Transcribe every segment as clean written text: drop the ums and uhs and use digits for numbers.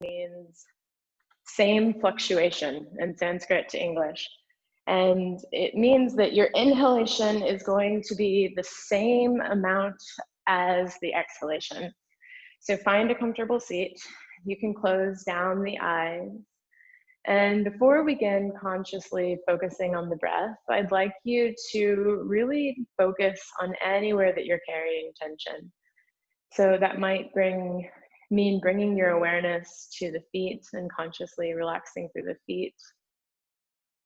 means same fluctuation in Sanskrit to English. And it means that your inhalation is going to be the same amount as the exhalation. So find a comfortable seat. You can close down the eyes. And before we begin consciously focusing on the breath, I'd like you to really focus on anywhere that you're carrying tension. So that might mean bringing your awareness to the feet and consciously relaxing through the feet.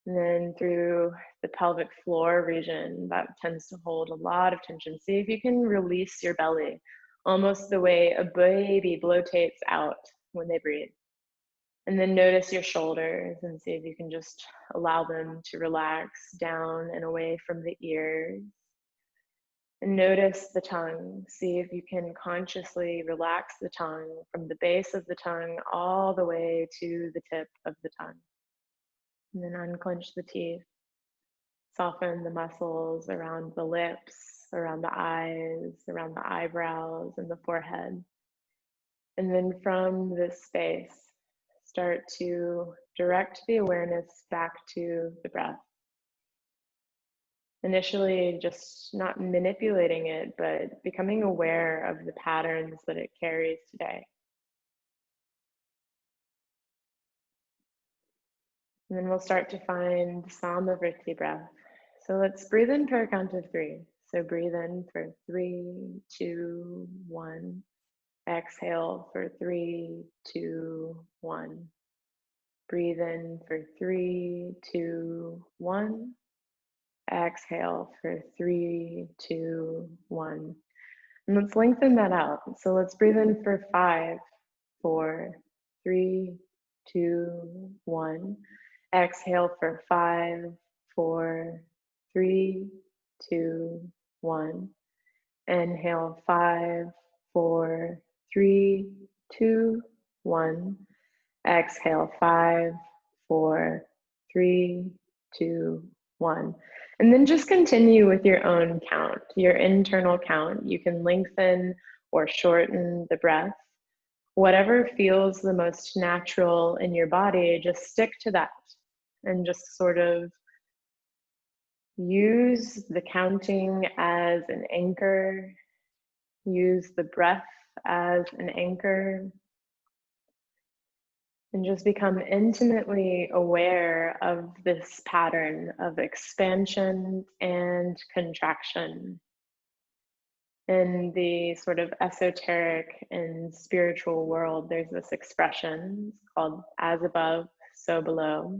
And then through the pelvic floor region, that tends to hold a lot of tension. See if you can release your belly, almost the way a baby blotates out when they breathe. And then notice your shoulders and see if you can just allow them to relax down and away from the ears. And notice the tongue. See if you can consciously relax the tongue from the base of the tongue all the way to the tip of the tongue. And then unclench the teeth. Soften the muscles around the lips, around the eyes, around the eyebrows, and the forehead. And then from this space, start to direct the awareness back to the breath. Initially, just not manipulating it, but becoming aware of the patterns that it carries today. And then we'll start to find Sama Vritti breath. So let's breathe in for a count of 3. So breathe in for 3, 2, 1. Exhale for 3, 2, 1. Breathe in for 3, 2, 1. Exhale for 3, 2, 1. And let's lengthen that out. So let's breathe in for 5, 4, 3, 2, 1. Exhale for 5, 4, 3, 2, 1. Inhale 5, 4, 3, 2, 1. Exhale 5, 4, 3, 2, 1. And then just continue with your own count, your internal count. You can lengthen or shorten the breath. Whatever feels the most natural in your body, just stick to that and just sort of use the counting as an anchor. Use the breath as an anchor. And just become intimately aware of this pattern of expansion and contraction. In the sort of esoteric and spiritual world, there's this expression called as above, so below.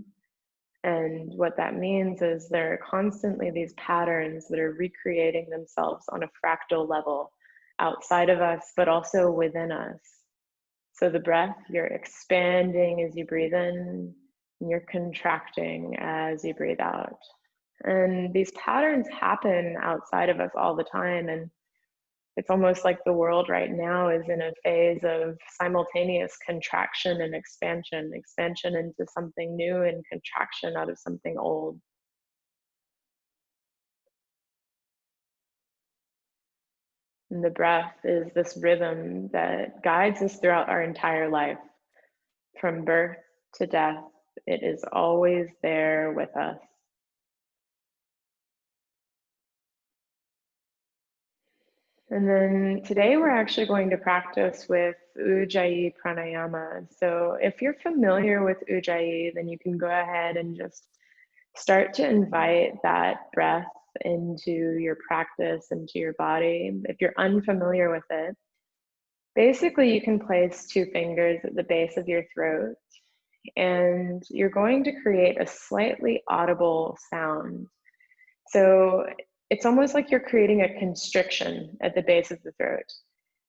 And what that means is there are constantly these patterns that are recreating themselves on a fractal level outside of us, but also within us. So the breath, you're expanding as you breathe in, and you're contracting as you breathe out. And these patterns happen outside of us all the time. And it's almost like the world right now is in a phase of simultaneous contraction and expansion into something new and contraction out of something old. And the breath is this rhythm that guides us throughout our entire life. From birth to death, it is always there with us. And then today we're actually going to practice with Ujjayi pranayama. So if you're familiar with Ujjayi, then you can go ahead and just start to invite that breath into your practice, into your body. If you're unfamiliar with it, basically you can place 2 fingers at the base of your throat, and you're going to create a slightly audible sound. So it's almost like you're creating a constriction at the base of the throat.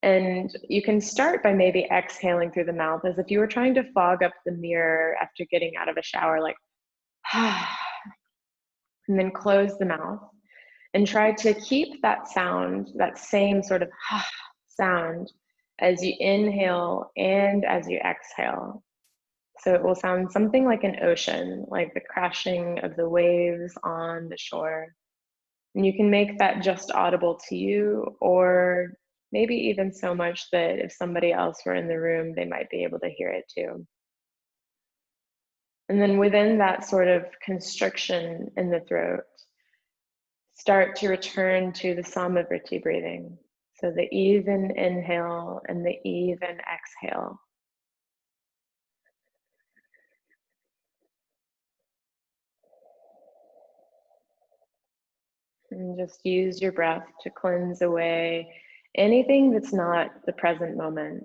And you can start by maybe exhaling through the mouth as if you were trying to fog up the mirror after getting out of a shower, like, and then close the mouth and try to keep that sound, that same sort of sound as you inhale and as you exhale. So it will sound something like an ocean, like the crashing of the waves on the shore. And you can make that just audible to you, or maybe even so much that if somebody else were in the room, they might be able to hear it too. And then within that sort of constriction in the throat, start to return to the Vritti breathing. So the even inhale and the even exhale. And just use your breath to cleanse away anything that's not the present moment.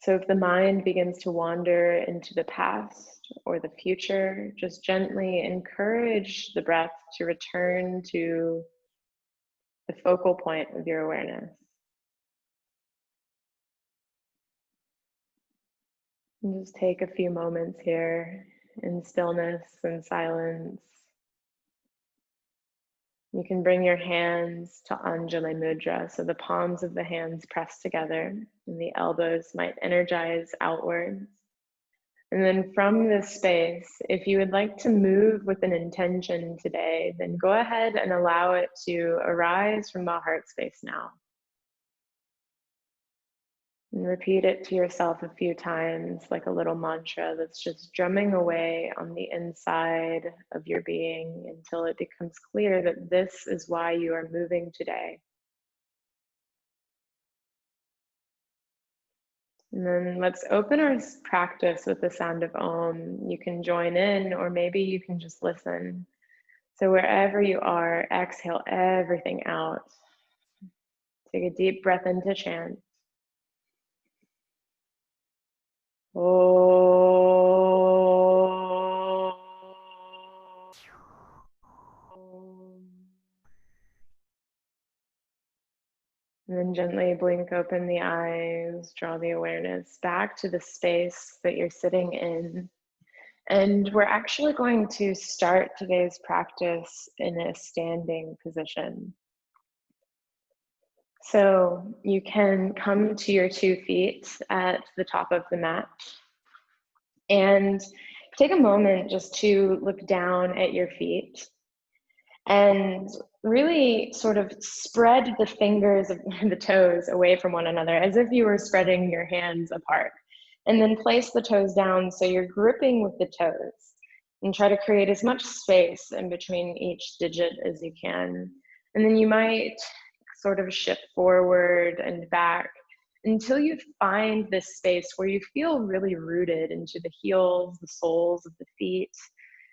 So if the mind begins to wander into the past or the future, just gently encourage the breath to return to the focal point of your awareness. And just take a few moments here in stillness and silence. You can bring your hands to Anjali Mudra, so the palms of the hands pressed together and the elbows might energize outwards. And then from this space, if you would like to move with an intention today, then go ahead and allow it to arise from the heart space now. And repeat it to yourself a few times, like a little mantra that's just drumming away on the inside of your being until it becomes clear that this is why you are moving today. And then let's open our practice with the sound of Om. You can join in, or maybe you can just listen. So wherever you are, exhale everything out. Take a deep breath into chant. Om. And then gently blink open the eyes, draw the awareness back to the space that you're sitting in. And we're actually going to start today's practice in a standing position. So you can come to your 2 feet at the top of the mat and take a moment just to look down at your feet and really sort of spread the fingers of the toes away from one another as if you were spreading your hands apart. And then place the toes down so you're gripping with the toes and try to create as much space in between each digit as you can. And then you might sort of shift forward and back until you find this space where you feel really rooted into the heels, the soles of the feet.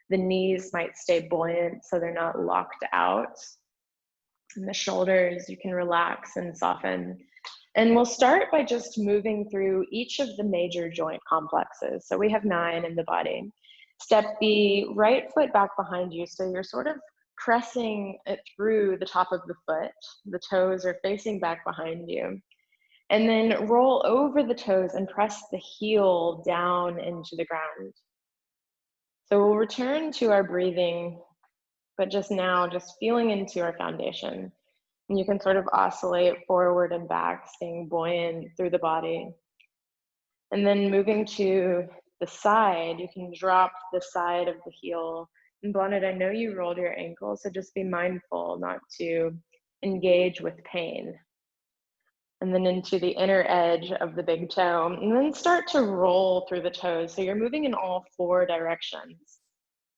The knees might stay buoyant so they're not locked out. And the shoulders, you can relax and soften. And we'll start by just moving through each of the major joint complexes. So we have 9 in the body. Step the right foot back behind you, so you're sort of pressing it through the top of the foot. The toes are facing back behind you. And then roll over the toes and press the heel down into the ground. So we'll return to our breathing, but just now, just feeling into our foundation. And you can sort of oscillate forward and back, staying buoyant through the body. And then moving to the side, you can drop the side of the heel. And Bonnet, I know you rolled your ankle, so just be mindful not to engage with pain. And then into the inner edge of the big toe, and then start to roll through the toes. So you're moving in all 4 directions,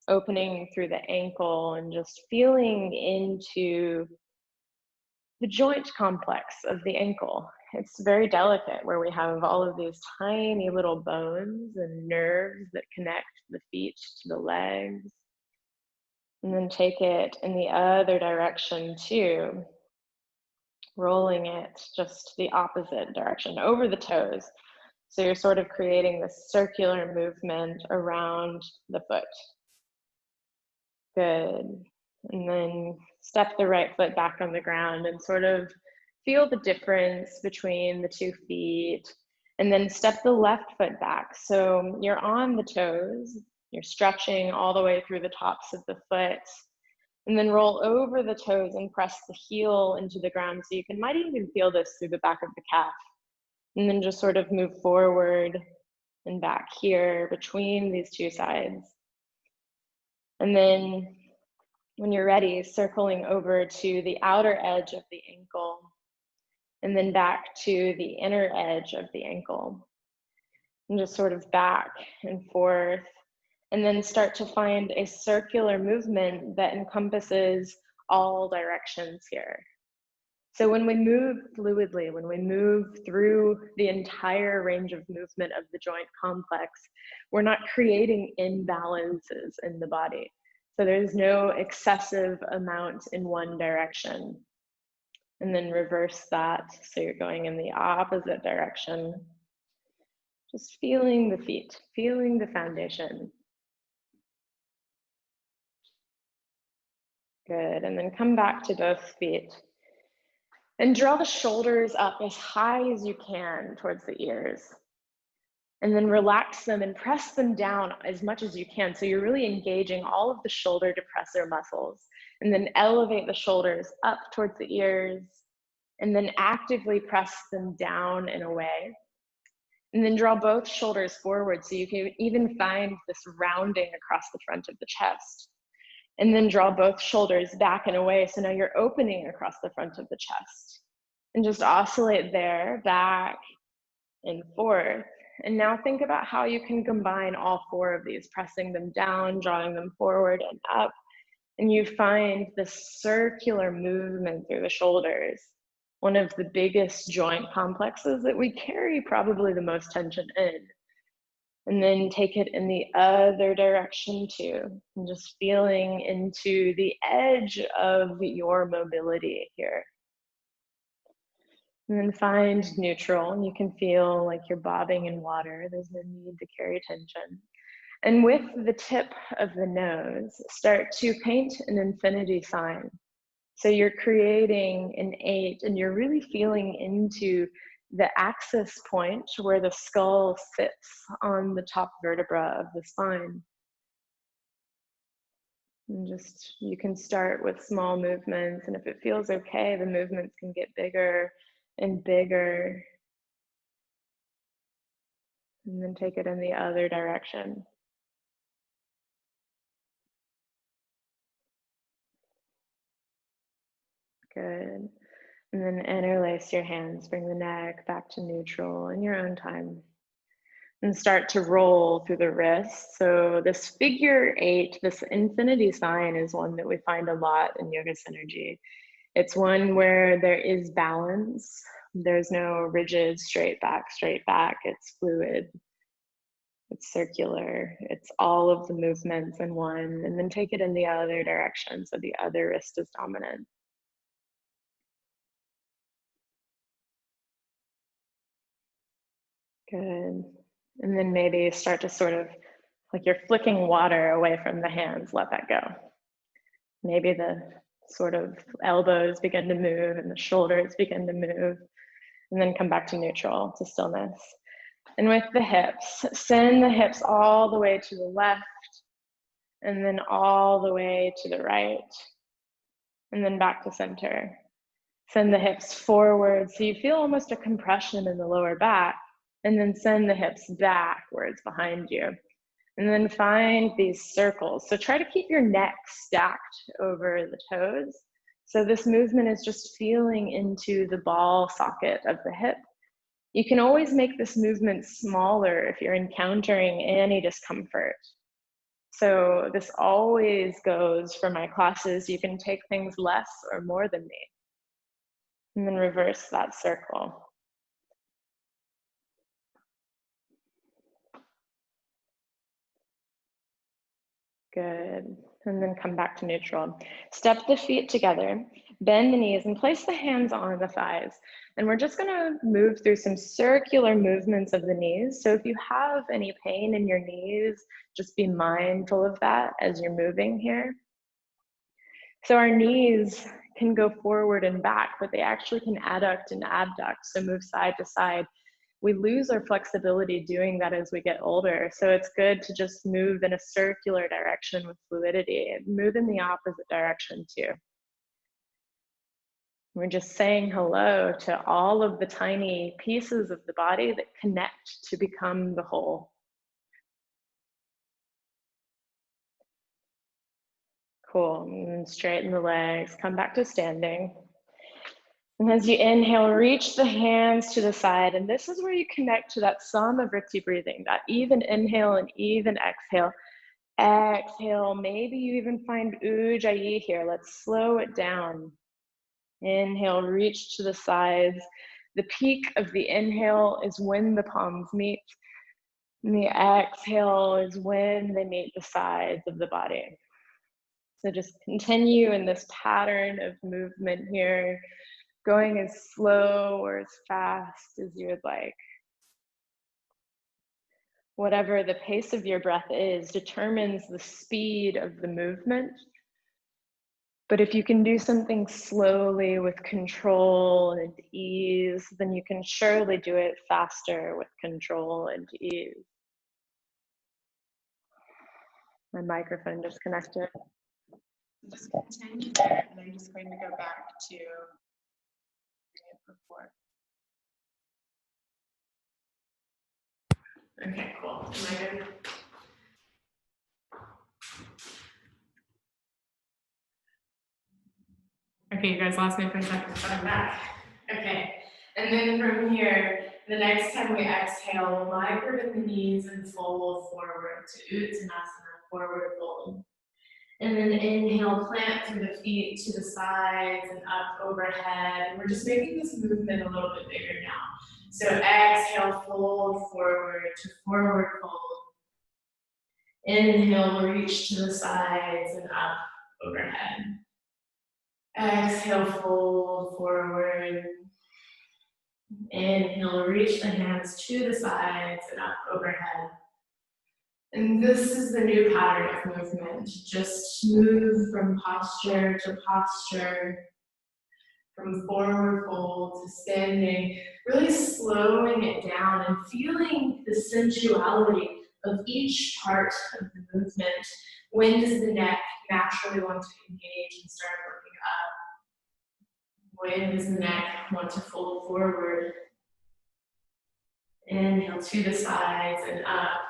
opening through the ankle and just feeling into the joint complex of the ankle. It's very delicate, where we have all of these tiny little bones and nerves that connect the feet to the legs. And then take it in the other direction too, rolling it just the opposite direction, over the toes. So you're sort of creating this circular movement around the foot. Good. And then step the right foot back on the ground and sort of feel the difference between the 2 feet. And then step the left foot back. So you're on the toes, you're stretching all the way through the tops of the foot. And then roll over the toes and press the heel into the ground. So you might even feel this through the back of the calf. And then just sort of move forward and back here between these 2 sides. And then when you're ready, circling over to the outer edge of the ankle. and then back to the inner edge of the ankle. And just sort of back and forth, and then start to find a circular movement that encompasses all directions here. So when we move fluidly, when we move through the entire range of movement of the joint complex, we're not creating imbalances in the body. So there's no excessive amount in one direction. And then reverse that, so you're going in the opposite direction. Just feeling the feet, feeling the foundation. Good, and then come back to both feet. And draw the shoulders up as high as you can towards the ears. And then relax them and press them down as much as you can. So you're really engaging all of the shoulder depressor muscles. And then elevate the shoulders up towards the ears. And then actively press them down and away. And then draw both shoulders forward so you can even find this rounding across the front of the chest. And then draw both shoulders back and away. So now you're opening across the front of the chest. And just oscillate there, back and forth. And now think about how you can combine all four of these, pressing them down, drawing them forward and up. And you find this circular movement through the shoulders, one of the biggest joint complexes that we carry probably the most tension in. And then take it in the other direction too, and just feeling into the edge of your mobility here. And then find neutral, and you can feel like you're bobbing in water. There's no need to carry tension. And with the tip of the nose, start to paint an infinity sign. So you're creating an 8, and you're really feeling into the axis point where the skull sits on the top vertebra of the spine. And just, you can start with small movements, and if it feels okay, the movements can get bigger and bigger. And then take it in the other direction. Good. And then interlace your hands, bring the neck back to neutral in your own time. And start to roll through the wrists. So this figure 8, this infinity sign, is one that we find a lot in Yoga Synergy. It's one where there is balance. There's no rigid straight back. It's fluid. It's circular. It's all of the movements in one. And then take it in the other direction. So the other wrist is dominant. Good. And then maybe start to sort of, like you're flicking water away from the hands, let that go. Maybe the sort of elbows begin to move and the shoulders begin to move, and then come back to neutral, to stillness. And with the hips, send the hips all the way to the left, and then all the way to the right, and then back to center. Send the hips forward, so you feel almost a compression in the lower back, and then send the hips backwards behind you. And then find these circles. So try to keep your neck stacked over the toes. So this movement is just feeling into the ball socket of the hip. You can always make this movement smaller if you're encountering any discomfort. So this always goes for my classes. You can take things less or more than me. And then reverse that circle. Good. And then come back to neutral. Step the feet together, bend the knees, and place the hands on the thighs. And we're just going to move through some circular movements of the knees. So if you have any pain in your knees, just be mindful of that as you're moving here. So our knees can go forward and back, but they actually can adduct and abduct, so move side to side. We lose our flexibility doing that as we get older. So it's good to just move in a circular direction with fluidity, and move in the opposite direction too. We're just saying hello to all of the tiny pieces of the body that connect to become the whole. Cool, and straighten the legs, come back to standing. And as you inhale, reach the hands to the side. And this is where you connect to that Vritti breathing, that even inhale and even exhale. Exhale, maybe you even find Ujjayi here. Let's slow it down. Inhale, reach to the sides. The peak of the inhale is when the palms meet. And the exhale is when they meet the sides of the body. So just continue in this pattern of movement here, going as slow or as fast as you would like. Whatever the pace of your breath is determines the speed of the movement. But if you can do something slowly with control and ease, then you can surely do it faster with control and ease. My microphone disconnected. Just continue there, and I'm just going to go back to before. Okay, cool. Am I good? Okay, you guys lost me for a second, but I'm back. Okay, and then from here, the next time we exhale, migrate the knees and fold forward to Uttanasana, forward fold. And then inhale, plant through the feet to the sides and up overhead. And we're just making this movement a little bit bigger now. So exhale, fold forward to forward fold. Inhale, reach to the sides and up overhead. Exhale, fold forward. Inhale, reach the hands to the sides and up overhead. And this is the new pattern of movement. Just move from posture to posture, from forward fold to standing, really slowing it down and feeling the sensuality of each part of the movement. When does the neck naturally want to engage and start looking up? When does the neck want to fold forward? Inhale to the sides and up.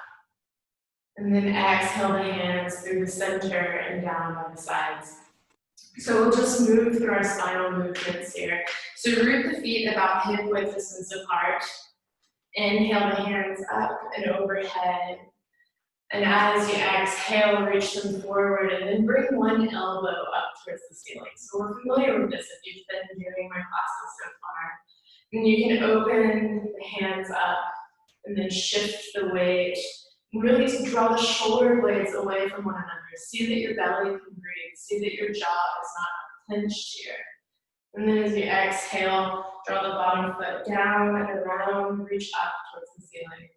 And then exhale the hands through the center and down by the sides. So we'll just move through our spinal movements here. So root the feet about hip width distance apart. Inhale the hands up and overhead. And as you exhale, reach them forward and then bring one elbow up towards the ceiling. So we're familiar with this if you've been doing my classes so far. And you can open the hands up and then shift the weight. And really to draw the shoulder blades away from one another. See that your belly can breathe. See that your jaw is not clenched here. And then as you exhale, draw the bottom foot down and around, reach up towards the ceiling.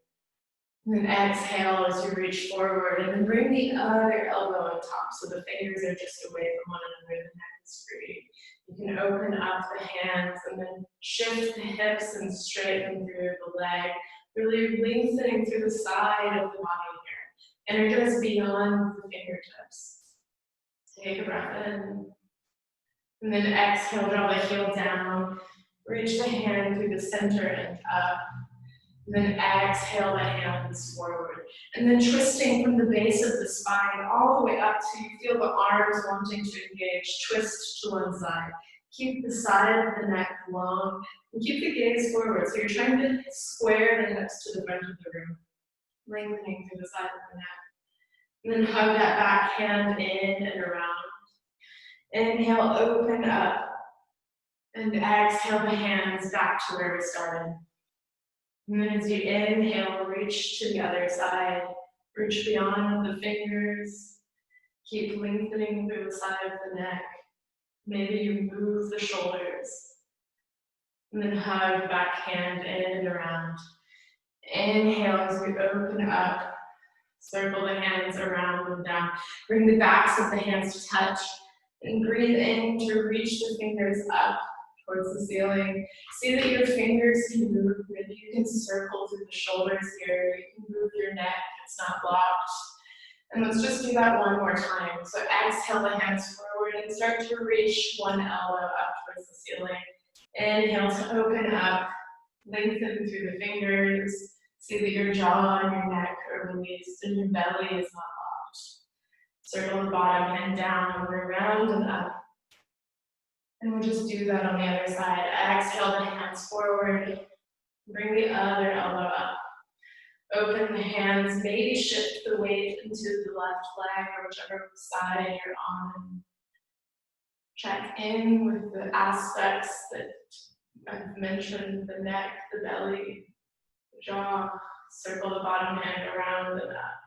And then exhale as you reach forward, and then bring the other elbow on top so the fingers are just away from one another, the neck is free. You can open up the hands and then shift the hips and straighten through the leg, really lengthening through the side of the body here. Energize beyond the fingertips. Take a breath in. And then exhale, draw the heel down, reach the hand through the center and up. And then exhale the hands forward. And then twisting from the base of the spine all the way up till you feel the arms wanting to engage. Twist to one side. Keep the side of the neck long and keep the gaze forward. So you're trying to square the hips to the front of the room. Lengthening through the side of the neck. And then hug that back hand in and around. Inhale, open up. And exhale the hands back to where we started. And then as you inhale, reach to the other side. Reach beyond the fingers. Keep lengthening through the side of the neck. Maybe you move the shoulders. And then hug back hand in and around. Inhale as we open up. Circle the hands around and down. Bring the backs of the hands to touch. And breathe in to reach the fingers up towards the ceiling. See that your fingers can move. Maybe you can circle through the shoulders here. You can move your neck. It's not blocked. And let's just do that one more time. So exhale the hands forward and start to reach one elbow up towards the ceiling. Inhale to open up. Lengthen through the fingers. See that your jaw and your neck are released and your belly is not locked. Circle the bottom hand down and around and up. And we'll just do that on the other side. Exhale the hands forward. Bring the other elbow up. Open the hands, maybe shift the weight into the left leg or whichever side you're on. Check in with the aspects that I've mentioned, the neck, the belly, the jaw. Circle the bottom hand around and up.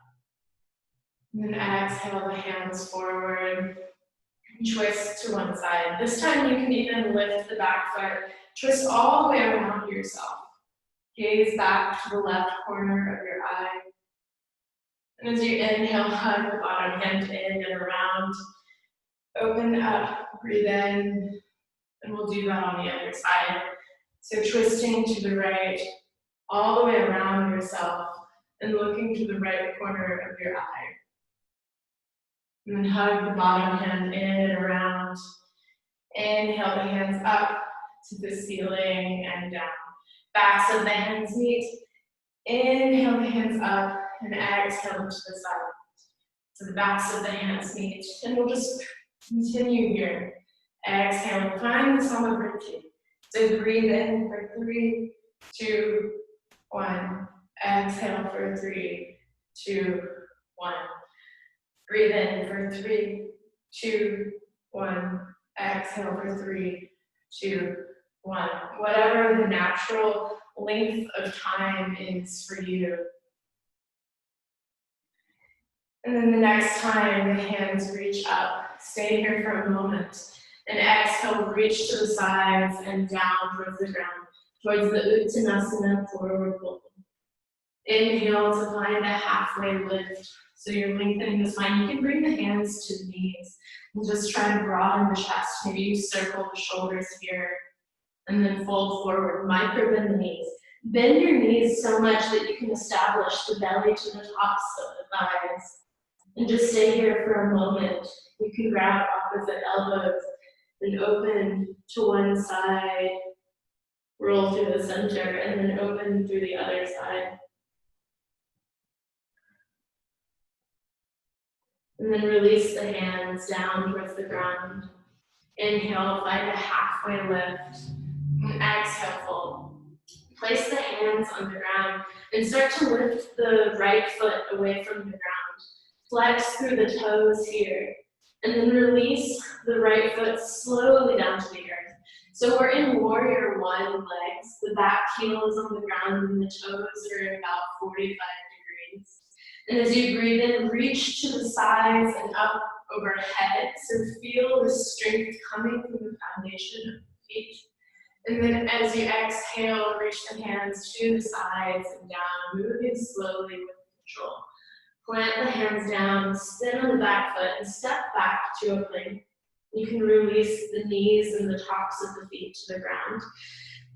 And then exhale the hands forward. Twist to one side. This time you can even lift the back foot. Twist all the way around yourself. Gaze back to the left corner of your eye. And as you inhale, hug the bottom hand in and around. Open up, breathe in, and we'll do that on the other side. So twisting to the right, all the way around yourself, and looking to the right corner of your eye. And then hug the bottom hand in and around. Inhale the hands up to the ceiling and down. Backs of the hands meet. Inhale the hands up and exhale them to the side. So the backs of the hands meet. And we'll just continue here. Exhale, find the Sama Vritti. So breathe in for 3, 2, 1. Exhale for 3, 2, 1. Breathe in for 3, 2, 1. Exhale for 3, 2, 1. Whatever the natural length of time is for you. And then the next time the hands reach up, stay here for a moment. And exhale, reach to the sides and down towards the ground, towards the Uttanasana forward fold. Inhale to find a halfway lift. So you're lengthening the spine. You can bring the hands to the knees and just try to broaden the chest. Maybe you circle the shoulders here and then fold forward. Micro bend the knees. Bend your knees so much that you can establish the belly to the tops of the thighs. And just stay here for a moment. You can grab opposite elbows and open to one side, roll through the center, and then open through the other side. And then release the hands down towards the ground. Inhale, find a halfway lift. And exhale, fold. Place the hands on the ground and start to lift the right foot away from the ground. Flex through the toes here. And then release the right foot slowly down to the earth. So we're in warrior 1 legs. The back heel is on the ground and the toes are about 45 degrees. And as you breathe in, reach to the sides and up overhead. So feel the strength coming from the foundation of the feet. And then as you exhale, reach the hands to the sides and down, moving slowly with control. Plant the hands down, spin on the back foot, and step back to a plank. You can release the knees and the tops of the feet to the ground.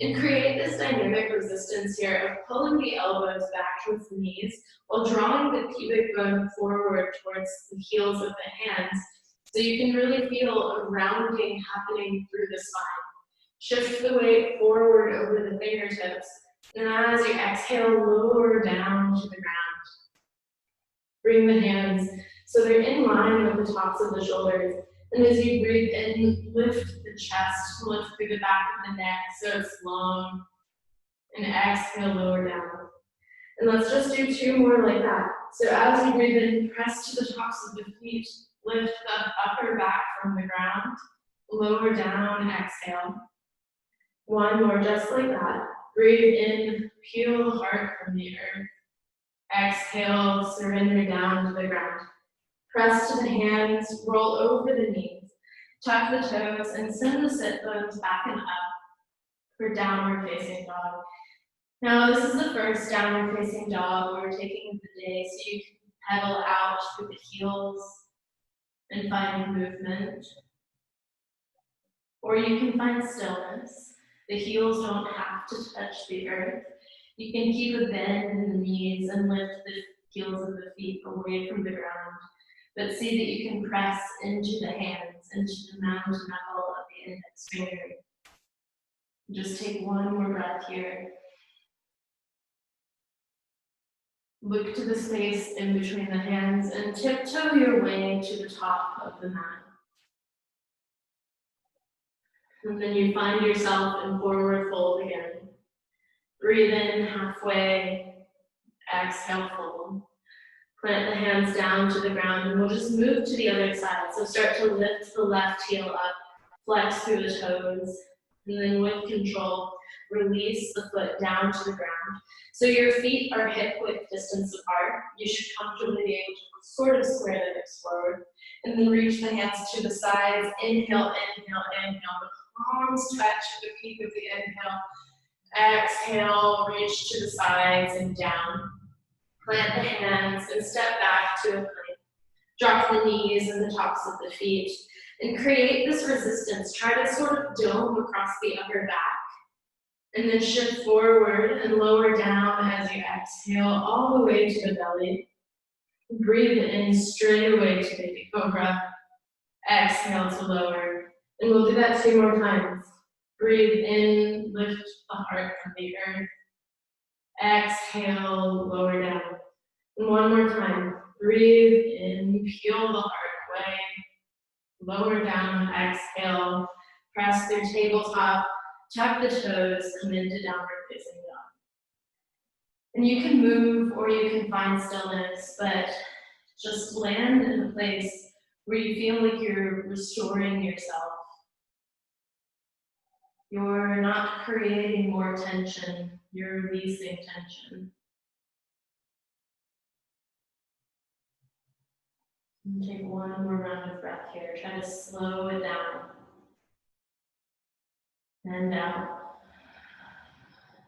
And create this dynamic resistance here of pulling the elbows back towards the knees while drawing the pubic bone forward towards the heels of the hands. So you can really feel a rounding happening through the spine. Shift the weight forward over the fingertips. And as you exhale, lower down to the ground. Bring the hands so they're in line with the tops of the shoulders. And as you breathe in, lift the chest, lift through the back of the neck so it's long. And exhale, lower down. And let's just do 2 more like that. So as you breathe in, press to the tops of the feet, lift the upper back from the ground, lower down, exhale. 1 more just like that. Breathe in, peel the heart from the earth. Exhale, surrender down to the ground. Press to the hands, roll over the knees. Tuck the toes and send the sit bones back and up for downward facing dog. Now this is the first downward facing dog we're taking of the day, so you can pedal out through the heels and find movement. Or you can find stillness. The heels don't have to touch the earth. You can keep a bend in the knees and lift the heels of the feet away from the ground. But see that you can press into the hands, into the mountain knuckle of the index finger. Just take 1 more breath here. Look to the space in between the hands and tiptoe your way to the top of the mat. And then you find yourself in forward fold again. Breathe in halfway, exhale, fold. Plant the hands down to the ground, and we'll just move to the other side. So start to lift the left heel up, flex through the toes, and then with control, release the foot down to the ground. So your feet are hip width distance apart. You should comfortably be able to sort of square the hips forward, and then reach the hands to the sides. Inhale, inhale, inhale. The palms touch at the peak of the inhale. Exhale, reach to the sides and down. Plant the hands and step back to a plank. Drop the knees and the tops of the feet and create this resistance. Try to sort of dome across the upper back and then shift forward and lower down as you exhale all the way to the belly. Breathe in straight away to baby cobra. Exhale to lower. And we'll do that 2 more times. Breathe in, lift the heart from the earth. Exhale, lower down. And 1 more time. Breathe in, peel the heart away. Lower down, exhale. Press through tabletop, tuck the toes, come into downward facing dog. And you can move or you can find stillness, but just land in a place where you feel like you're restoring yourself. You're not creating more tension, you're releasing tension. And take 1 more round of breath here. Try to slow it down. And out.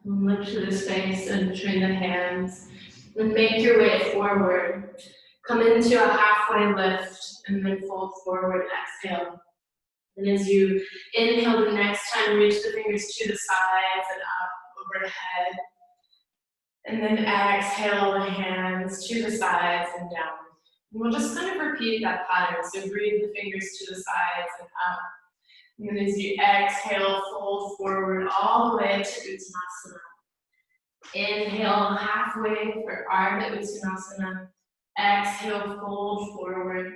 And look to the space in between the hands. And make your way forward. Come into a halfway lift and then fold forward, exhale. And as you inhale the next time, reach the fingers to the sides and up overhead. And then exhale the hands to the sides and down. And we'll just kind of repeat that pattern. So breathe the fingers to the sides and up. And then as you exhale, fold forward all the way to Uttanasana. Inhale halfway for Ardha Uttanasana. Exhale, fold forward.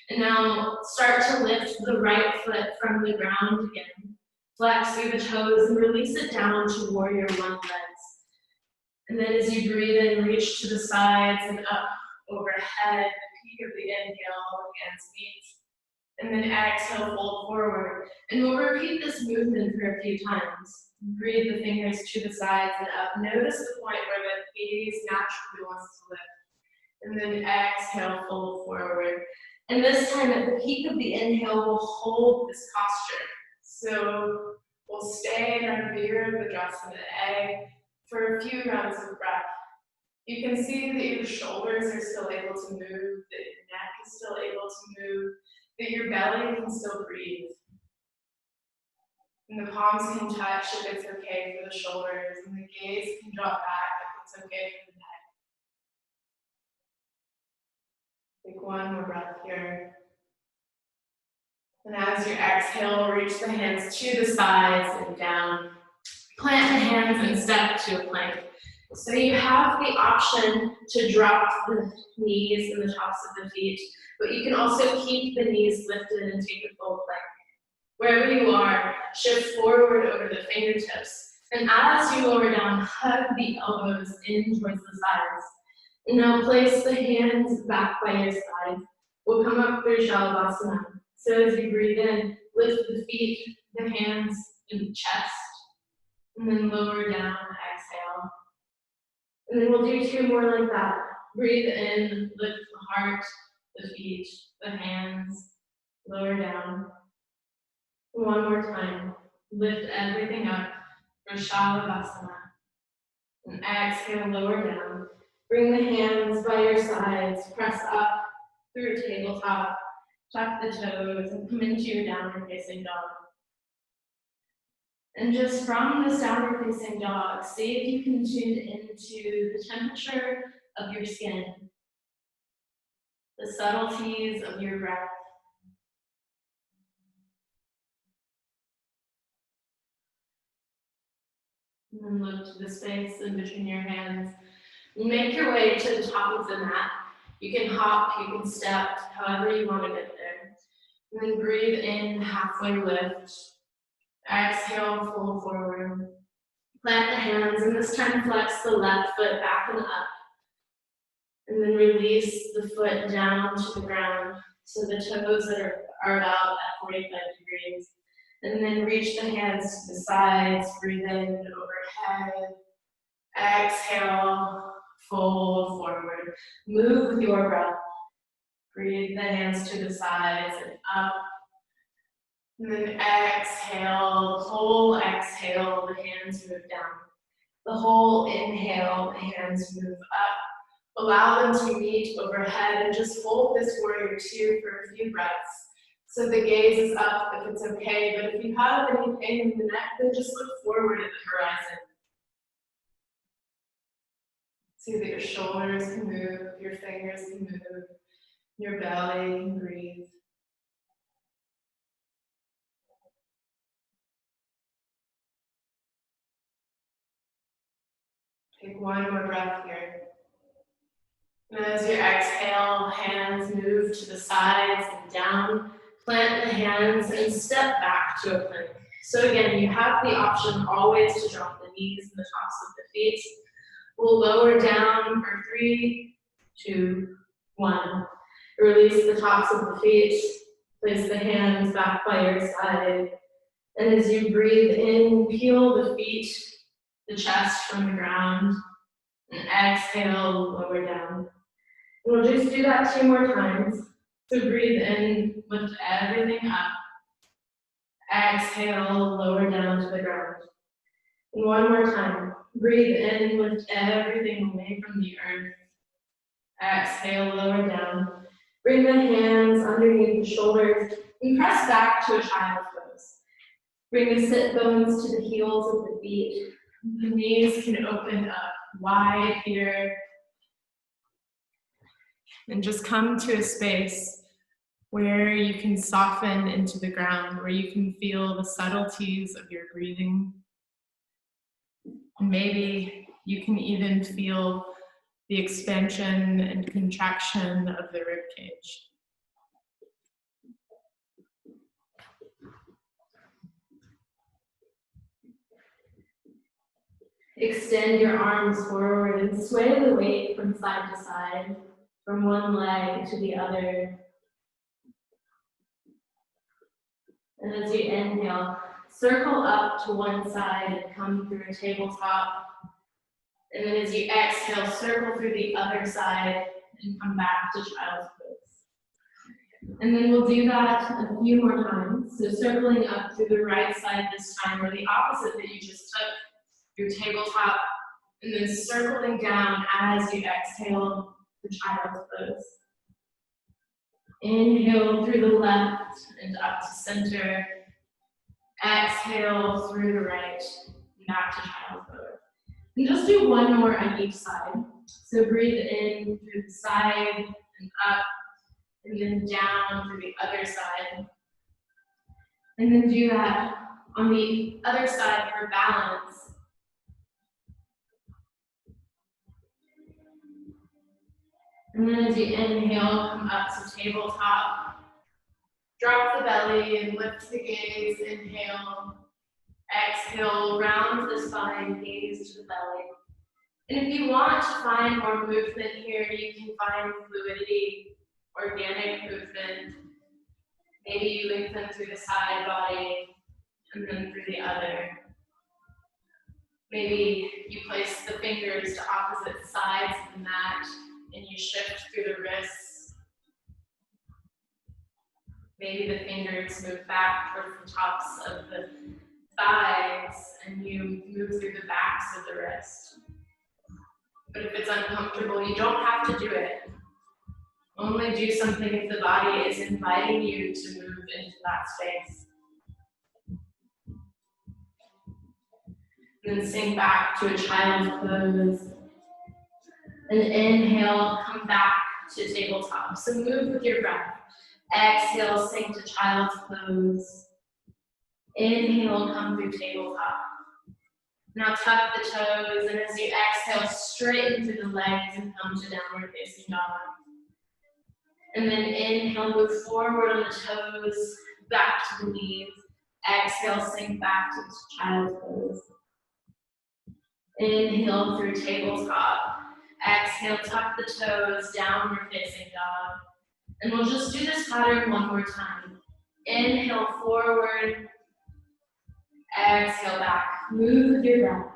And now start to lift the right foot from the ground again. Flex through the toes and release it down to warrior 1 legs. And then as you breathe in, reach to the sides and up overhead, the peak of the inhale, hands meet. And then exhale, fold forward. And we'll repeat this movement for a few times. Breathe the fingers to the sides and up. Notice the point where the gaze naturally wants to lift. And then exhale, fold forward. And this time at the peak of the inhale, we'll hold this posture. So we'll stay in our Virabhadrasana egg for a few rounds of breath. You can see that your shoulders are still able to move, that your neck is still able to move, that your belly can still breathe. And the palms can touch if it's okay for the shoulders, and the gaze can drop back if it's okay for the neck. Take 1 more breath here. And as you exhale, reach the hands to the sides and down. Plant the hands and step to a plank. So you have the option to drop the knees and the tops of the feet, but you can also keep the knees lifted and take a full plank. Wherever you are, shift forward over the fingertips. And as you lower down, hug the elbows in towards the sides. And now place the hands back by your side. We'll come up through Shalabhasana. So as you breathe in, lift the feet, the hands, and the chest. And then lower down, exhale. And then we'll do 2 more like that. Breathe in, lift the heart, the feet, the hands, lower down. 1 more time. Lift everything up for Shalabhasana. And exhale, lower down. Bring the hands by your sides, press up through a tabletop, tuck the toes, and come into your downward facing dog. And just from this downward facing dog, see if you can tune into the temperature of your skin, the subtleties of your breath. And then look to the space in between your hands. Make your way to the top of the mat. You can hop, you can step, however you want to get there. And then breathe in, halfway lift. Exhale, fold forward. Plant the hands, and this time flex the left foot back and up. And then release the foot down to the ground. So the toes that are about at 45 degrees. And then reach the hands to the sides, breathe in overhead. Exhale, fold forward. Move with your breath. Breathe the hands to the sides and up. And then exhale, whole exhale, the hands move down. The whole inhale, the hands move up. Allow them to meet overhead and just hold this warrior two for a few breaths. So the gaze is up if it's okay, but if you have any pain in the neck, then just look forward at the horizon. See that your shoulders can move, your fingers can move, your belly can breathe. Take one more breath here. And as you exhale, hands move to the sides and down. Plant the hands and step back to a plank. So again, you have the option always to drop the knees and the tops of the feet. We'll lower down for 3, 2, 1. Release the tops of the feet. Place the hands back by your side. And as you breathe in, peel the feet, the chest from the ground. And exhale, lower down. We'll just do that 2 more times. So breathe in, lift everything up. Exhale, lower down to the ground. And one more time. Breathe in, lift everything away from the earth. Exhale, lower down. Bring the hands underneath the shoulders and press back to a child's pose. Bring the sit bones to the heels of the feet. The knees can open up wide here. And just come to a space where you can soften into the ground, where you can feel the subtleties of your breathing. And maybe you can even feel the expansion and contraction of the rib cage. Extend your arms forward and sway the weight from side to side, from one leg to the other. And as you inhale, circle up to one side and come through a tabletop. And then as you exhale, circle through the other side and come back to child's pose. And then we'll do that a few more times. So circling up through the right side this time, or the opposite that you just took, your tabletop, and then circling down as you exhale the child's pose. Inhale through the left and up to center. Exhale through the right and back to child's pose. And just do one more on each side. So breathe in through the side and up, and then down through the other side. And then do that on the other side for balance. And then as you inhale, come up to tabletop. Drop the belly and lift the gaze. Inhale. Exhale, round the spine, gaze to the belly. And if you want to find more movement here, you can find fluidity, organic movement. Maybe you lengthen through the side body and then through the other. Maybe you place the fingers to opposite sides of the mat and you shift through the wrists. Maybe the fingers move back towards the tops of the thighs and you move through the backs of the wrist. But if it's uncomfortable, you don't have to do it. Only do something if the body is inviting you to move into that space. And then sink back to a child's pose. And inhale, come back to tabletop. So move with your breath. Exhale, sink to child's pose. Inhale, come through tabletop. Now tuck the toes, and as you exhale, straighten through the legs and come to downward facing dog. And then inhale, move forward on the toes, back to the knees. Exhale, sink back to child's pose. Inhale through tabletop. Exhale, tuck the toes, downward facing dog. And we'll just do this pattern one more time. Inhale forward. Exhale back. Move with your breath.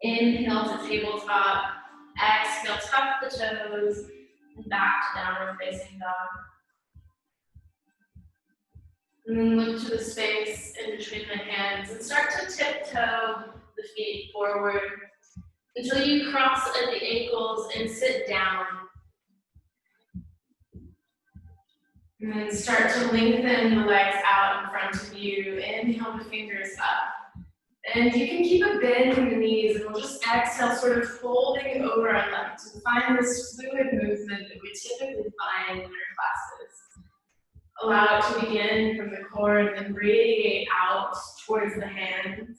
Inhale to tabletop. Exhale, tuck the toes. And back to downward facing dog. And then look to the space in between the hands and start to tiptoe the feet forward until you cross at the ankles and sit down. And then start to lengthen the legs out in front of you. Inhale the fingers up. And you can keep a bend in the knees, and we'll just exhale, sort of folding over our legs. And find this fluid movement that we typically find in our classes. Allow it to begin from the core and then radiate out towards the hands.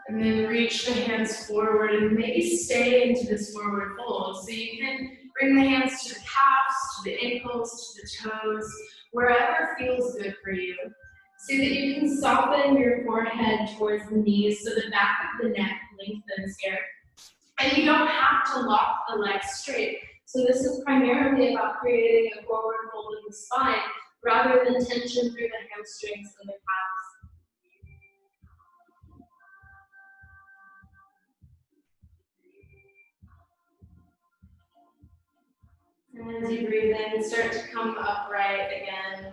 And then reach the hands forward and maybe stay into this forward fold. So you can bring the hands to the calves, to the ankles, to the toes, wherever feels good for you. So that you can soften your forehead towards the knees so the back of the neck lengthens here. And you don't have to lock the legs straight. So this is primarily about creating a forward fold in the spine rather than tension through the hamstrings and the calves. And as you breathe in, start to come upright again.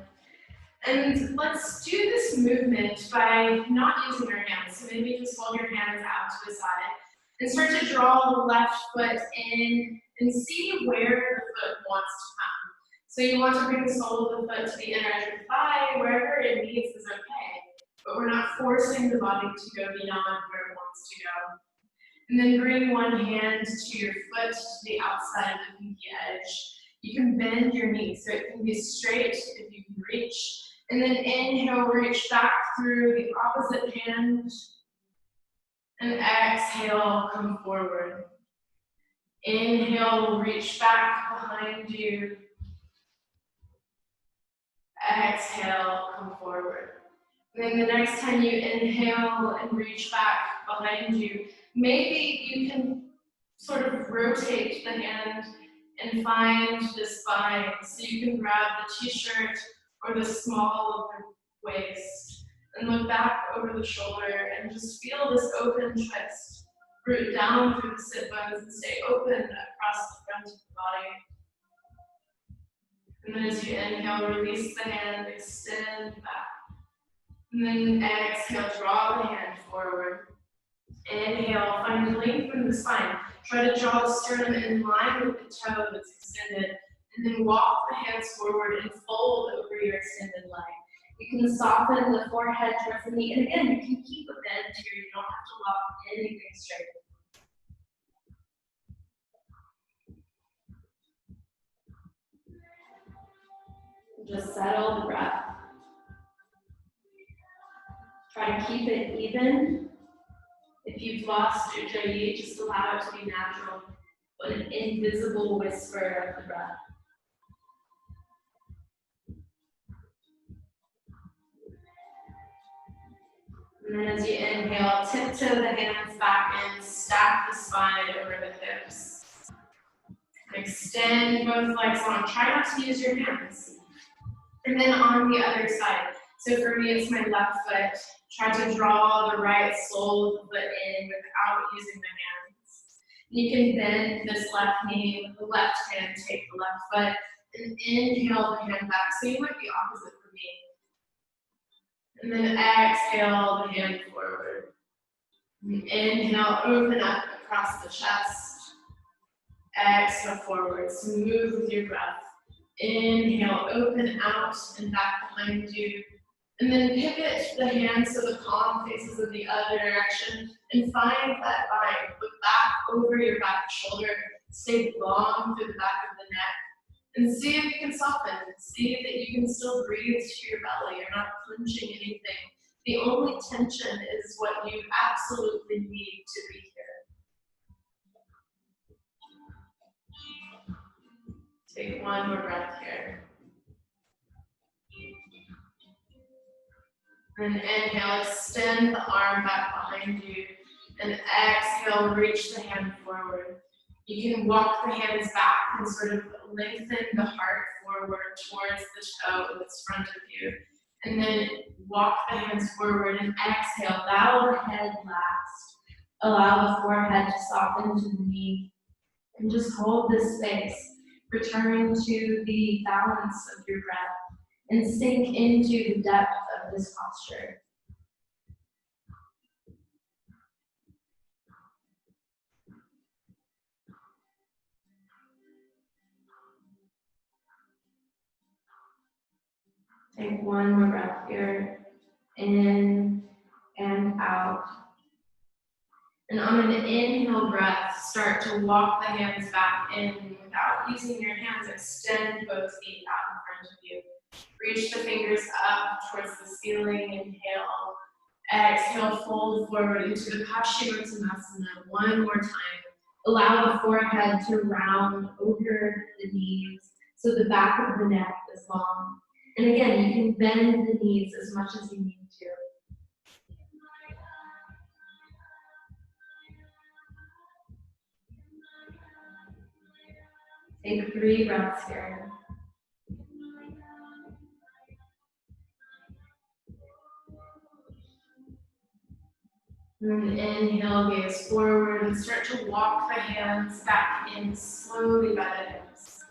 And let's do this movement by not using our hands. So maybe just hold your hands out to the side and start to draw the left foot in and see where the foot wants to come. So you want to bring the sole of the foot to the inner edge of the thigh. Wherever it needs is okay. But we're not forcing the body to go beyond where it wants to go. And then bring one hand to your foot to the outside of the pinky edge. You can bend your knee so it can be straight if you can reach. And then inhale, reach back through the opposite hand. And exhale, come forward. Inhale, reach back behind you. Exhale, come forward. And then the next time you inhale and reach back behind you, maybe you can sort of rotate the hand and find the spine. So you can grab the t-shirt or the small of the waist and look back over the shoulder and just feel this open twist. Root down through the sit bones and stay open across the front of the body. And then as you inhale, release the hand, extend back. And then exhale, draw the hand forward. Inhale, find length in the spine. Try to draw the sternum in line with the toe that's extended. And then walk the hands forward and fold over your extended leg. You can soften the forehead towards the knee. And again, you can keep a bend here. You don't have to lock anything straight. Just settle the breath. Try to keep it even. If you've lost Ujjayi, just allow it to be natural, but an invisible whisper of the breath. And then as you inhale, tiptoe the hands back in, stack the spine over the hips. Extend both legs long. Try not to use your hands. And then on the other side. So for me, it's my left foot. Try to draw the right sole of the foot in without using the hands. You can bend this left knee with the left hand, take the left foot, and inhale the hand back. So you might be opposite for me. And then exhale the hand forward. And inhale, open up across the chest. Exhale forward. So move with your breath. Inhale, open out and back behind you. And then pivot the hands so the palm faces in the other direction and find that line. Look back over your back shoulder. Stay long through the back of the neck. And see if you can soften. See that you can still breathe to your belly. You're not clenching anything. The only tension is what you absolutely need to be here. Take one more breath here. And inhale, extend the arm back behind you. And exhale, reach the hand forward. You can walk the hands back and sort of lengthen the heart forward towards the toe that's front of you. And then walk the hands forward and exhale, bow the head last. Allow the forehead to soften to the knee. And just hold this space. Return to the balance of your breath and sink into the depth of this posture. Take one more breath here, in and out. And on an inhale breath, start to walk the hands back in without using your hands. Extend both feet out in front of you. Reach the fingers up towards the ceiling. Inhale. Exhale, fold forward into the Paschimottanasana one more time. Allow the forehead to round over the knees so the back of the neck is long. And again, you can bend the knees as much as you need to. Take 3 breaths here. And inhale, gaze forward and start to walk the hands back in slowly by the hips.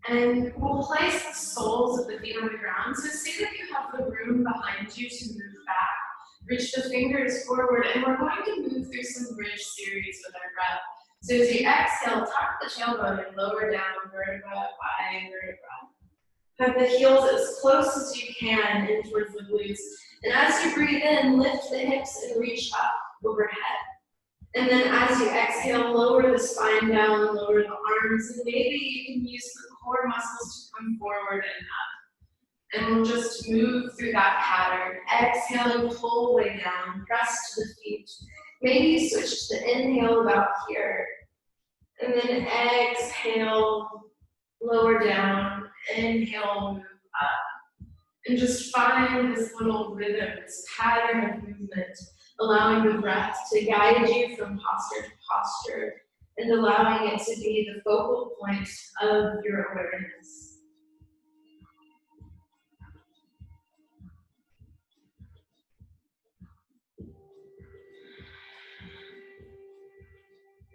And we'll place the soles of the feet on the ground. So see that you have the room behind you to move back. Reach the fingers forward, and we're going to move through some bridge series with our breath. So as you exhale, tuck the tailbone and lower down vertebra by vertebra. Have the heels as close as you can in towards the glutes. And as you breathe in, lift the hips and reach up overhead. And then as you exhale, lower the spine down, lower the arms, and maybe you can use the core muscles to come forward and up. And we'll just move through that pattern. Exhale and pull way down, press to the feet. Maybe switch to the inhale about here. And then exhale, lower down, inhale, move up. And just find this little rhythm, this pattern of movement, allowing the breath to guide you from posture to posture and allowing it to be the focal point of your awareness.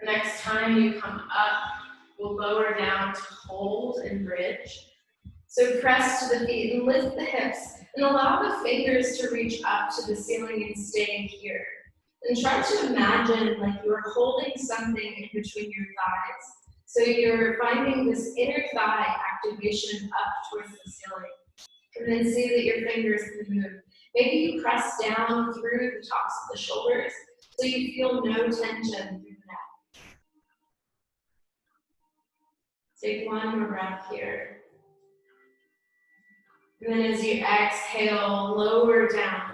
The next time you come up, we'll lower down to hold and bridge. So press to the feet and lift the hips and allow the fingers to reach up to the ceiling and stay here. And try to imagine like you're holding something in between your thighs. So you're finding this inner thigh activation up towards the ceiling. And then see that your fingers can move. Maybe you press down through the tops of the shoulders so you feel no tension through the neck. Take one more breath here. And then as you exhale, lower down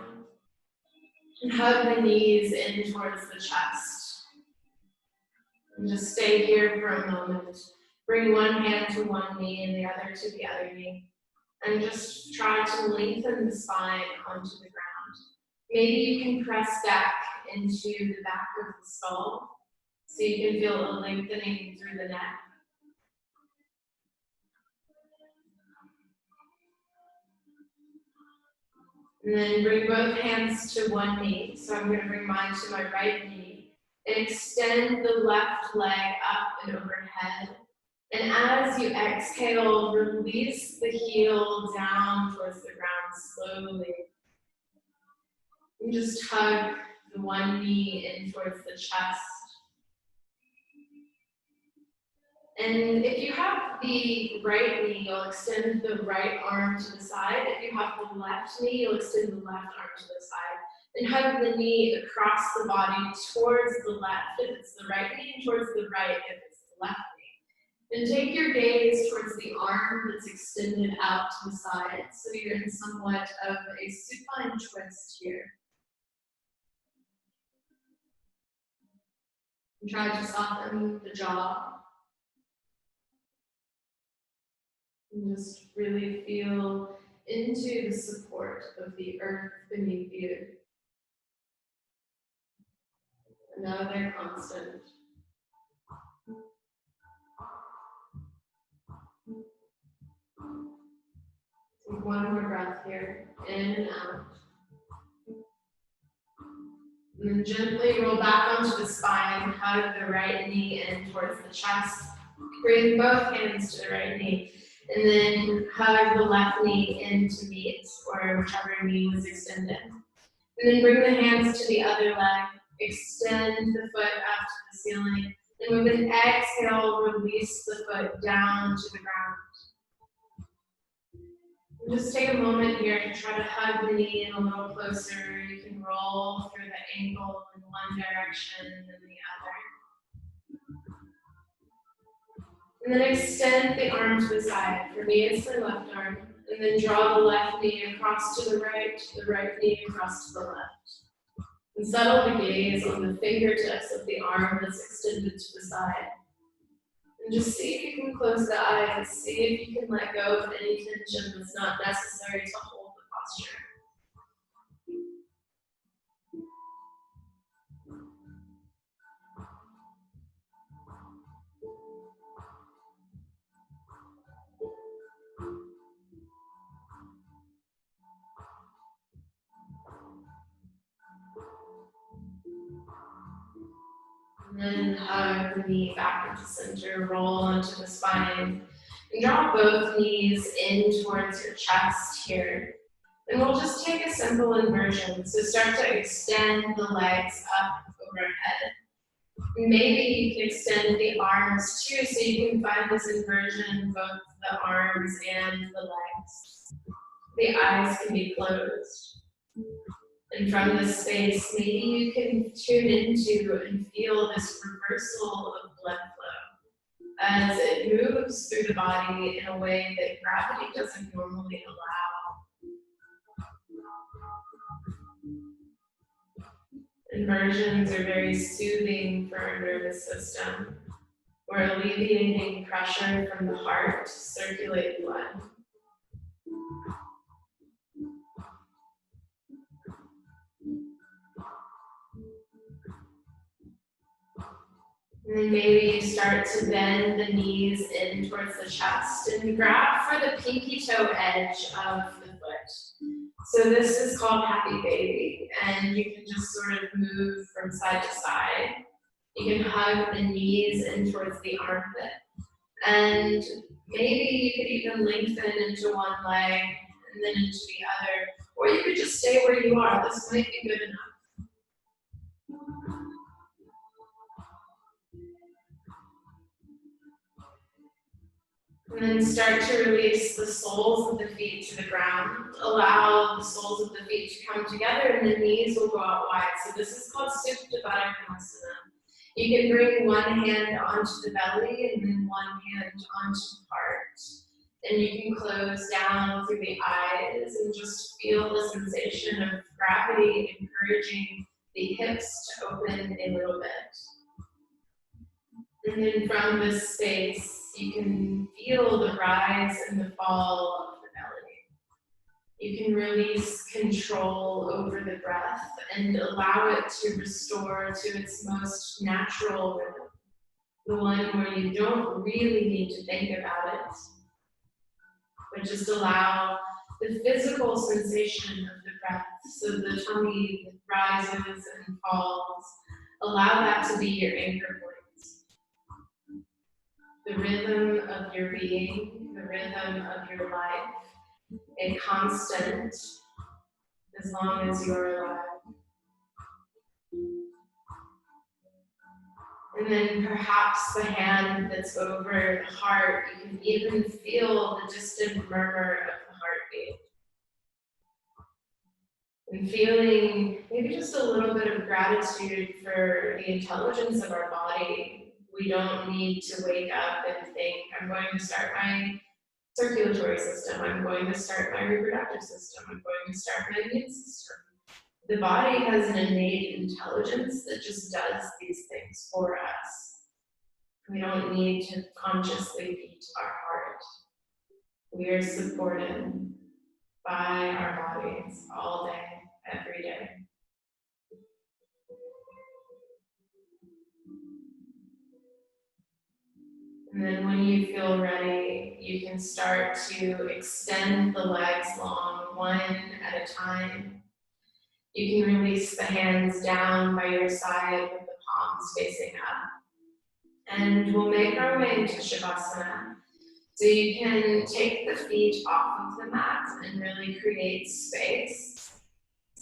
and hug the knees in towards the chest. And just stay here for a moment. Bring one hand to one knee and the other to the other knee. And just try to lengthen the spine onto the ground. Maybe you can press back into the back of the skull so you can feel a lengthening through the neck. And then bring both hands to one knee. So I'm going to bring mine to my right knee and extend the left leg up and overhead. And as you exhale, release the heel down towards the ground slowly. And just hug the one knee in towards the chest. And if you have the right knee, you'll extend the right arm to the side. If you have the left knee, you'll extend the left arm to the side. And hug the knee across the body towards the left if it's the right knee, and towards the right if it's the left knee. And take your gaze towards the arm that's extended out to the side. So you're in somewhat of a supine twist here. And try to soften the jaw. And just really feel into the support of the earth beneath you. Another constant. Take one more breath here, in and out. And then gently roll back onto the spine, hug the right knee in towards the chest. Bring both hands to the right knee, and then hug the left knee in to meet, or whichever knee was extended. And then bring the hands to the other leg, extend the foot up to the ceiling, and with an exhale, release the foot down to the ground. And just take a moment here to try to hug the knee in a little closer. You can roll through the ankle in one direction and then the other. And then extend the arm to the side. For me, it's the left arm. And then draw the left knee across to the right knee across to the left. And settle the gaze on the fingertips of the arm that's extended to the side. And just see if you can close the eyes. See if you can let go of any tension that's not necessary to hold the posture. And then hug the knee back into center, roll into the spine, and draw both knees in towards your chest here. And we'll just take a simple inversion. So start to extend the legs up overhead. Maybe you can extend the arms too, so you can find this inversion, both the arms and the legs. The eyes can be closed. And from this space, maybe you can tune into and feel this reversal of blood flow as it moves through the body in a way that gravity doesn't normally allow. Inversions are very soothing for our nervous system. We're alleviating pressure from the heart to circulate blood. And then maybe you start to bend the knees in towards the chest and grab for the pinky toe edge of the foot. So this is called happy baby, and you can just sort of move from side to side. You can hug the knees in towards the armpit. And maybe you could even lengthen into one leg and then into the other, or you could just stay where you are. This might be good enough. And then start to release the soles of the feet to the ground. Allow the soles of the feet to come together and the knees will go out wide. So this is called Supta Baddha Konasana. You can bring one hand onto the belly and then one hand onto the heart. And you can close down through the eyes and just feel the sensation of gravity encouraging the hips to open a little bit. And then from this space, you can feel the rise and the fall of the belly. You can release control over the breath and allow it to restore to its most natural rhythm. The one where you don't really need to think about it, but just allow the physical sensation of the breath. So the tummy rises and falls. Allow that to be your anchor point. The rhythm of your being, the rhythm of your life, a constant as long as you're alive. And then perhaps the hand that's over the heart, you can even feel the distant murmur of the heartbeat. And feeling maybe just a little bit of gratitude for the intelligence of our body. We don't need to wake up and think, I'm going to start my circulatory system, I'm going to start my reproductive system, I'm going to start my immune system. The body has an innate intelligence that just does these things for us. We don't need to consciously beat our heart. We are supported. by our bodies all day, every day. And then when you feel ready, you can start to extend the legs long, one at a time. You can release the hands down by your side with the palms facing up. And we'll make our way to Shavasana. So you can take the feet off of the mat and really create space.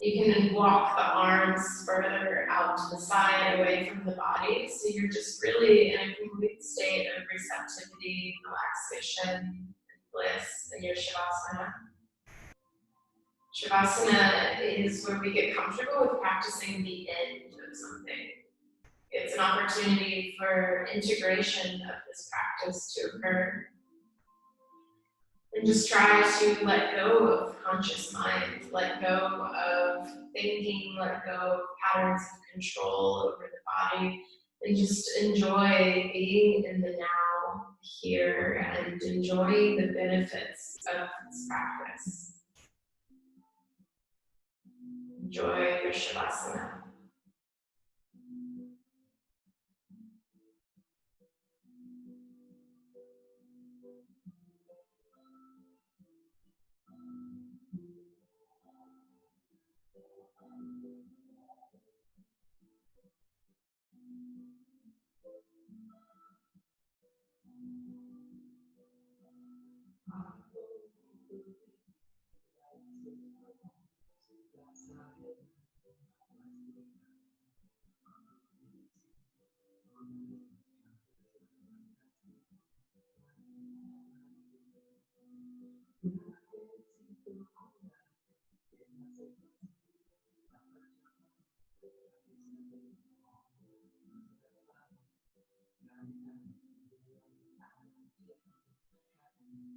You can walk the arms further out to the side, away from the body. So you're just really in a complete state of receptivity, relaxation, and bliss in your Shavasana. Shavasana is where we get comfortable with practicing the end of something. It's an opportunity for integration of this practice to occur. And just try to let go of conscious mind, let go of thinking, let go of patterns of control over the body, and just enjoy being in the now, here, and enjoying the benefits of this practice. Enjoy your Shavasana.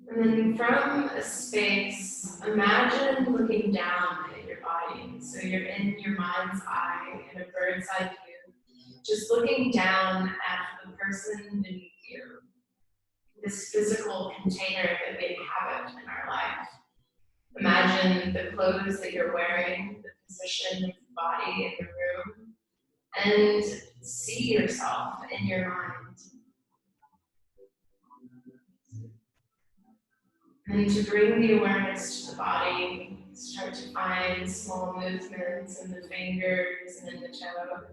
And then from a space, imagine looking down at your body. So you're in your mind's eye, in a bird's eye view, just looking down at the person beneath you, this physical container that we inhabit in our life. Imagine the clothes that you're wearing, the position of the body in the room, and see yourself in your mind. And to bring the awareness to the body, start to find small movements in the fingers and in the toes.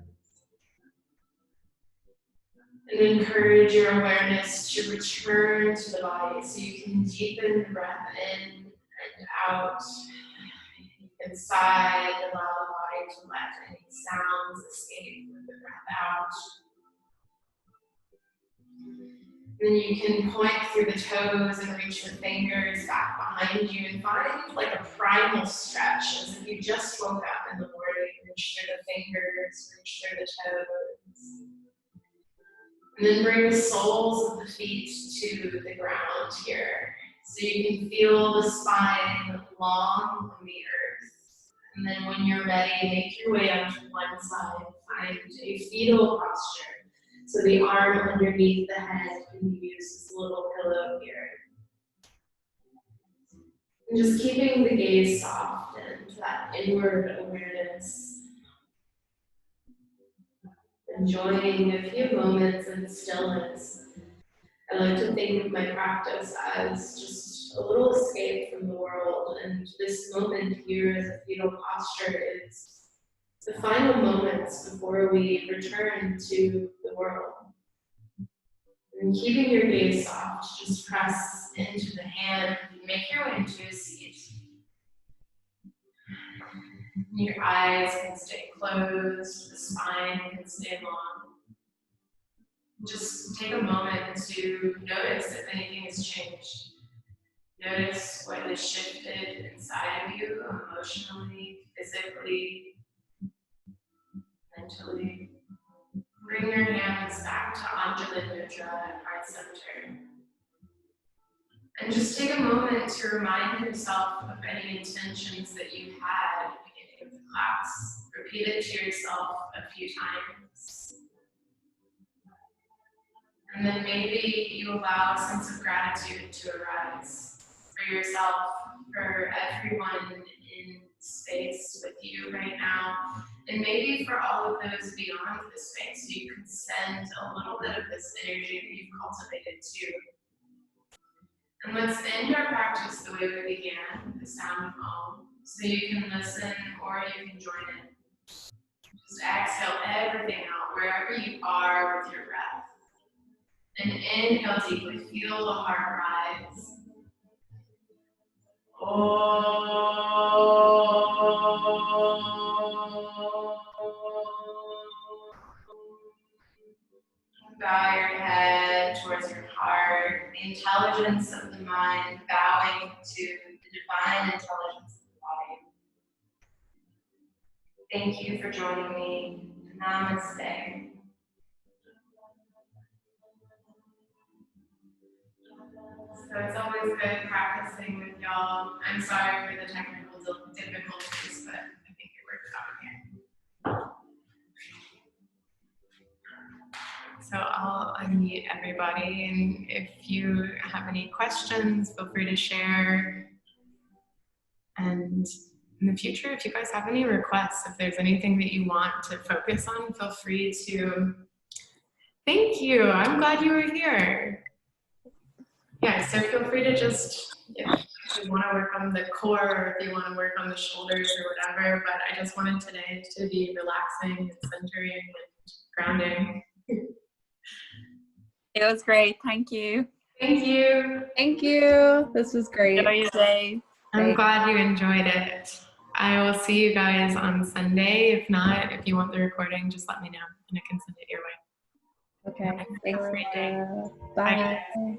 And encourage your awareness to return to the body so you can deepen the breath in and out. You can sigh and allow the body to let any sounds escape with the breath out. Then you can point through the toes and reach the fingers back behind you and find like a primal stretch as if you just woke up in the morning. Reach through the fingers, reach through the toes. And then bring the soles of the feet to the ground here. So you can feel the spine long on the earth. And then when you're ready, make your way up to one side. Find a fetal posture. So the arm underneath the head can be used as a little pillow here. And just keeping the gaze soft and that inward awareness. Enjoying a few moments in stillness. I like to think of my practice as just a little escape from the world, and this moment here as a fetal posture is the final moments before we return to the world. And keeping your gaze soft, just press into the hand and make your way into a seat. Your eyes can stay closed, the spine can stay long. Just take a moment to notice if anything has changed. Notice what has shifted inside of you emotionally, physically, mentally. Bring your hands back to Anjali Mudra at heart center. And just take a moment to remind yourself of any intentions that you had at the beginning of the class. Repeat it to yourself a few times. And then maybe you allow a sense of gratitude to arise for yourself, for everyone in space with you right now, and maybe for all of those beyond this space, you can send a little bit of this energy that you've cultivated too. And let's end our practice the way we began, with the sound of Om. So you can listen or you can join in. Just exhale everything out wherever you are with your breath. And inhale deeply, feel the heart rise. Bow your head towards your heart, the intelligence of the mind bowing to the divine intelligence of the body. Thank you for joining me. Namaste. So it's always good practicing with y'all. I'm sorry for the technical difficulties, but I think it worked out okay. So I'll unmute everybody, and if you have any questions, feel free to share. And in the future, if you guys have any requests, if there's anything that you want to focus on, feel free to. Thank you. I'm glad you were here. Yeah, so feel free to just, if you want to work on the core, or if you want to work on the shoulders or whatever, but I just wanted today to be relaxing and centering and grounding. It was great. Thank you. Thank you. Thank you. This was great. Enjoy your day. I'm glad you enjoyed it. I will see you guys on Sunday. If not, if you want the recording, just let me know and I can send it your way. Okay. Have a great day. Bye. Bye.